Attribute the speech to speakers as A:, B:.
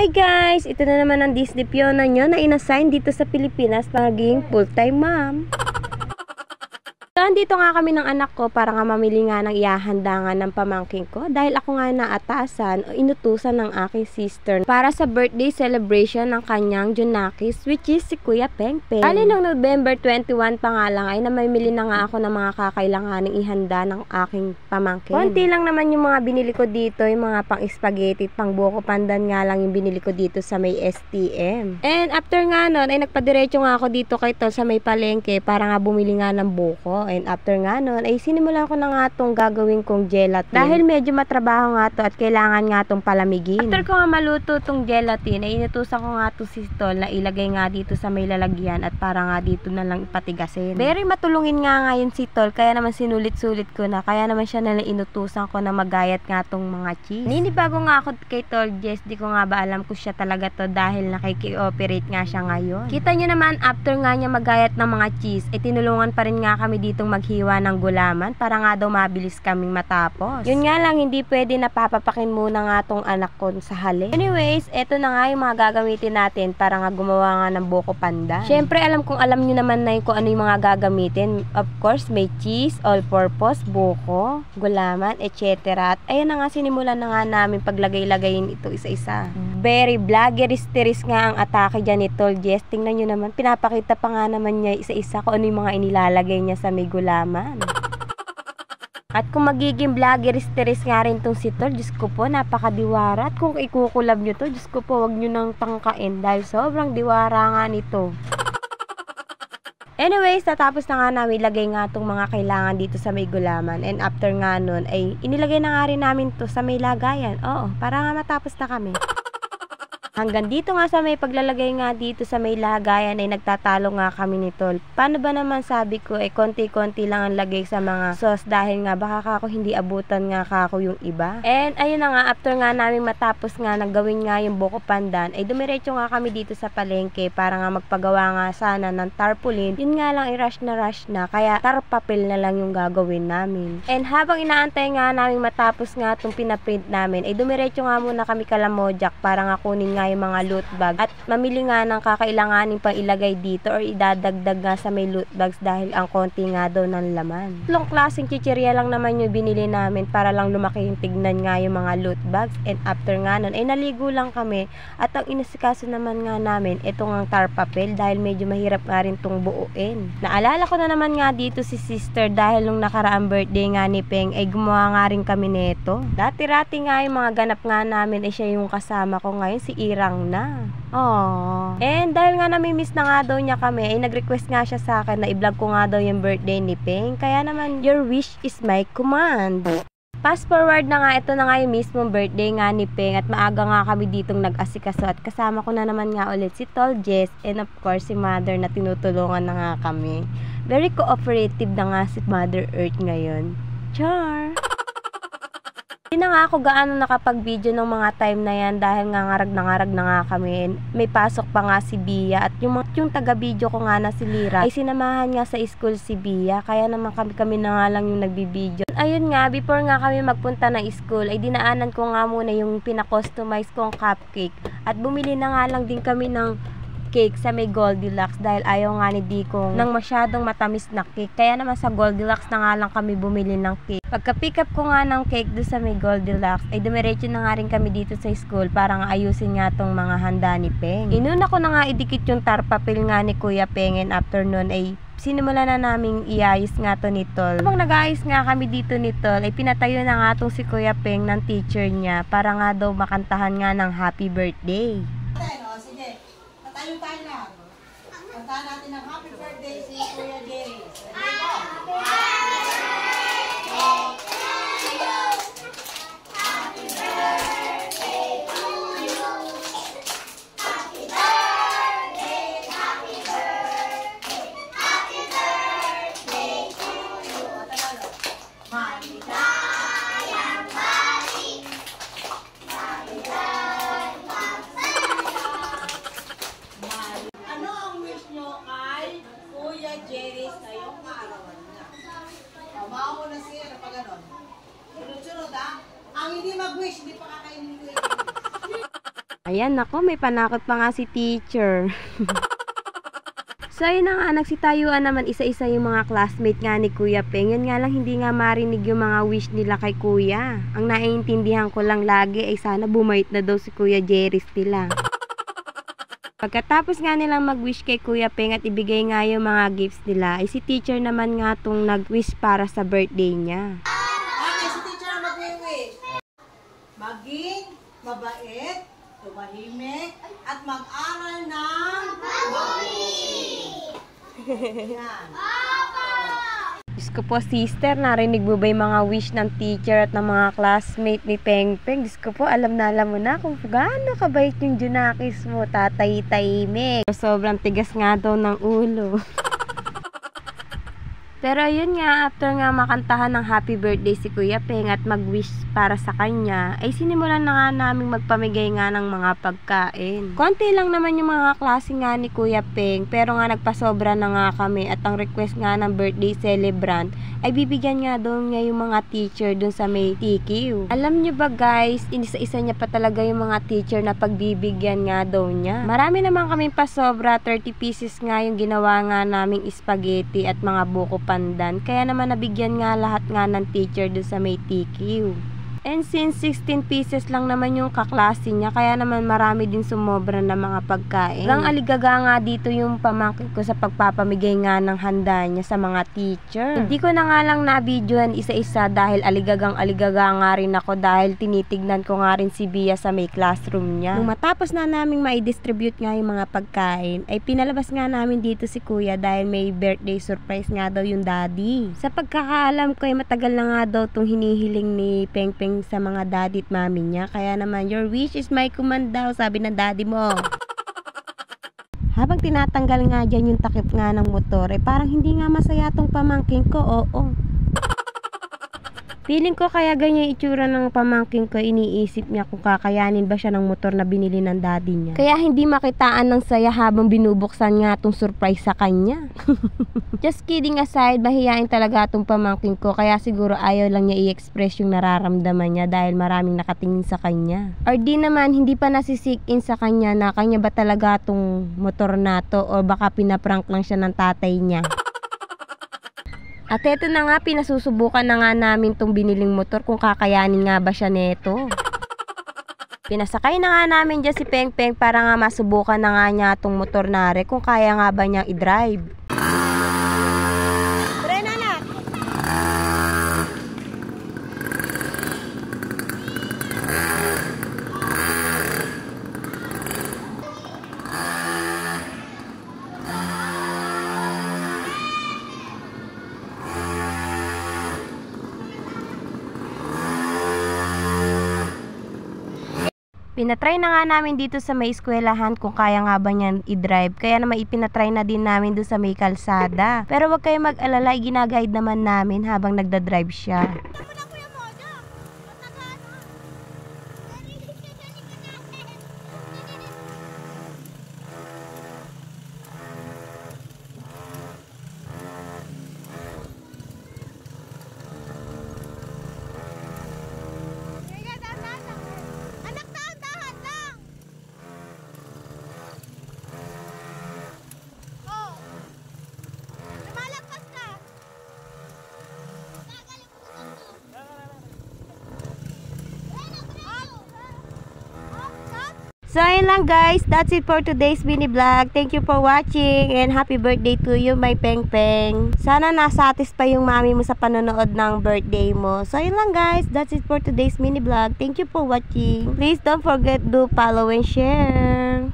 A: Hi guys! Ito na naman ang Disney Fiona nyo na inassign dito sa Pilipinas maging full-time mom. Andito nga kami ng anak ko para nga mamili nga ng ihahanda nga ng pamangking ko dahil ako nga naatasan o inutusan ng aking sister para sa birthday celebration ng kanyang Junakis, which is si Kuya Pengpeng. Bali nung November 21 pa nga lang ay namimili na nga ako ng mga kakailanganing ihanda ng aking pamangkin. Konti lang naman yung mga binili ko dito, yung mga pang spaghetti, pang buko pandan nga lang yung binili ko dito sa may STM. And after nga nun ay nagpadiretso nga ako dito kay Tol sa may palengke para nga bumili nga ng buko. And after nga nun, ay sinimulan ko na nga itong gagawin kong gelatin. Dahil medyo matrabaho nga to at kailangan nga itong palamigin. After ko nga maluto itong gelatin, ay inutusan ko nga ito si Tol na ilagay nga dito sa may lalagyan at para nga dito na lang ipatigasin. Very matulungin nga ngayon si Tol, kaya naman sinulit-sulit ko na. Kaya naman siya nalang inutusan ko na magayat nga itong mga cheese. Ninibago nga ako kay Tol Jess, di ko nga ba alam ko siya talaga to dahil nakiki-operate nga siya ngayon. Kita nyo naman, after nga niya magayat ng mga cheese, ay tinulungan pa rin nga kami dito maghiwa ng gulaman para nga daw mabilis kaming matapos. Yun nga lang, hindi pwede napapapakin muna nga tong anak ko sa hali. Anyways, eto na nga yung mga gagamitin natin para nga gumawa nga ng buko pandan. Syempre, alam nyo naman na kung ano yung mga gagamitin. Of course, may cheese, all-purpose, buko, gulaman, etc. At ayan na nga, sinimulan na nga namin paglagay-lagayin ito isa-isa. Very vloggeristerish nga ang atake dyan ni Tol Jess. Tingnan nyo naman, pinapakita pa nga naman niya isa-isa kung ano yung mga inilalagay niya sa may gulaman. At kung magiging vloggeristerish nga rin tong si Tol, Diyos ko po, napakadiwara. At kung ikukulab nyo to, Diyos ko po, wag nyo nang tangkain dahil sobrang diwara nga nito. Anyways, tatapos na nga namin ilagay nga itong mga kailangan dito sa may gulaman. And after nga nun, ay inilagay na nga rin namin to sa may lagayan. Oo, para nga matapos na kami. Hanggang dito nga sa may paglalagay nga dito sa may lagayan ay nagtatalo nga kami ni Tol. Paano ba naman sabi ko konti-konti lang ang lagay sa mga sauce dahil nga baka ako hindi abutan nga kako yung iba. And ayun na nga, after nga namin matapos nga naggawin nga yung buko pandan ay dumiretso nga kami dito sa palengke para nga magpagawa nga sana ng tarpaulin. Yun nga lang rush na kaya tarpapel na lang yung gagawin namin. And habang inaantay nga namin matapos nga itong pinaprint namin ay dumiretso nga muna kami Kalamojak para nga kunin nga yung mga loot bag at mamili nga ng kakailanganin pang ilagay dito or idadagdag nga sa may loot bags dahil ang konti nga daw ng laman. Tatlong klaseng chichirya lang naman yung binili namin para lang lumaki yung tignan nga yung mga loot bags. And after nga nun ay naligo lang kami at ang inasikaso naman nga namin itong ang tar papel dahil medyo mahirap nga rin tong buuin. Naalala ko na naman nga dito si sister dahil nung nakaraang birthday nga ni Peng ay gumawa nga rin kami nito. Dati-rati nga yung mga ganap nga namin ay siya yung kasama ko ngayon, si Irang na. Aww. And dahil nga namimiss na nga daw niya kami, ay nag-request nga siya sa akin na i-vlog ko nga daw yung birthday ni Peng. Kaya naman, your wish is my command. Fast forward na nga, ito na nga yung mismong birthday nga ni Peng at maaga nga kami ditong nag-asikaso at kasama ko na naman nga ulit si Tol Jess and of course si Mother na tinutulungan na nga kami. Very cooperative na nga si Mother Earth ngayon. Char! Hindi na nga ako gaano nakapag-video ng mga time na yan dahil nga ngarag na nga kami. May pasok pa nga si Bia at yung taga-video ko nga na si Lira ay sinamahan nga sa school si Bia. Kaya naman kami na nga lang yung nagbibideo. Ayun nga, before nga kami magpunta ng school ay dinaanan ko nga muna yung pinakustomize kong cupcake. At bumili na nga lang din kami ng cake sa may Goldilocks dahil ayaw nga ni Dikong ng masyadong matamis na cake. Kaya naman sa Goldilocks na nga lang kami bumili ng cake. Pagka pick up ko nga ng cake doon sa may Goldilocks ay dumiretso na nga rin kami dito sa school para nga ayusin nga tong mga handa ni Peng. Inuna ko na nga idikit yung tarpapel nga ni Kuya Peng and after nun ay sinimula na naming iayos nga to ni Tol. Habang nag-aayos nga kami dito ni Tol ay pinatayo na nga tong si Kuya Peng ng teacher niya para nga daw makantahan nga ng happy birthday.
B: Sige, patayo tayo na. Kantahan natin ng happy birthday si Kuya Jerry. Jerry ngayong araw niya. Mao na siya na pag ganon.
A: Ayan, nako, may panakot pa nga si teacher. So, ayun na nga, nagsitayuan naman isa-isa yung mga classmate nga ni Kuya Peng. Yun nga lang, hindi nga marinig yung mga wish nila kay Kuya. Ang naiintindihan ko lang lagi ay sana bumait na daw si Kuya Jerry nila. Pagkatapos nga nilang mag-wish kay Kuya Peng at ibigay nga yung mga gifts nila, ay si teacher naman nga tong nag-wish para sa birthday niya.
B: Okay, si teacher ang mag-wish. Maging mabait, tumahimik, at mag-aral ng yan.
A: Diyos ko po, sister, narinig mo ba yung mga wish ng teacher at ng mga classmate ni Peng Peng? Diyos ko po, alam mo na kung gaano kabait yung Junakis mo, tatay-tahimik. Sobrang tigas nga daw ng ulo. Pero yun nga, after nga makantahan ng happy birthday si Kuya Peng at mag-wish para sa kanya, ay sinimulan na nga namin magpamigay nga ng mga pagkain. Konti lang naman yung mga klase nga ni Kuya Peng, pero nga nagpasobra na nga kami at ang request nga ng birthday celebrant ay bibigyan nga daw niya yung mga teacher dun sa may TQ. Alam nyo ba guys, isa-isa niya pa talaga yung mga teacher na pagbibigyan nga daw niya. Marami naman kaming pasobra, 30 pieces nga yung ginawa nga naming spaghetti at mga buko pandan. Kaya naman nabigyan nga lahat nga ng teacher dun sa may TQ. And since 16 pieces lang naman yung kaklase niya, kaya naman marami din sumobra na mga pagkain. Lang aligaga nga dito yung pamangkin ko sa pagpapamigay nga ng handa niya sa mga teacher. Hindi ko na nga lang na-videohan isa-isa dahil aligagang-aligaga nga rin ako dahil tinitignan ko nga rin si Bia sa may classroom niya. Nung matapos na naming mai-distribute nga yung mga pagkain, ay pinalabas nga namin dito si Kuya dahil may birthday surprise nga daw yung daddy. Sa pagkakaalam ko ay matagal na nga daw itong hinihiling ni Peng Peng sa mga daddy at mami niya. Kaya naman, your wish is my command daw, sabi ng daddy mo. Habang tinatanggal nga dyan yung takip nga ng motor, eh parang hindi nga masaya tong pamangking ko, oo. Feeling ko kaya ganyan itsura ng pamangking ko, iniisip niya kung kakayanin ba siya ng motor na binili ng daddy niya. Kaya hindi makitaan ng saya habang binubuksan nga tong surprise sa kanya. Just kidding aside, mahihain talaga tong pamangking ko, kaya siguro ayaw lang niya i-express yung nararamdaman niya dahil maraming nakatingin sa kanya. Or di naman, hindi pa nasisik in sa kanya na kanya ba talaga tong motor na to o baka pinaprank lang siya ng tatay niya. At eto na nga, pinasusubukan na nga namin tong biniling motor kung kakayanin nga ba siya neto. Pinasakay na nga namin dyan si Peng Peng para nga masubukan na nga niya tong motor nare kung kaya nga ba niyang i-drive. Pinatry na nga namin dito sa may eskwelahan kung kaya nga ba niyan i-drive. Kaya naman ipinatry na din namin doon sa may kalsada. Pero wag kayo mag-alala, ginaguide naman namin habang nagda-drive siya. So, ayun lang guys. That's it for today's mini vlog. Thank you for watching and happy birthday to you, my Peng Peng. Sana nasatisfy yung mami mo sa panonood ng birthday mo. So, ayun lang guys. That's it for today's mini vlog. Thank you for watching. Please don't forget to follow and share.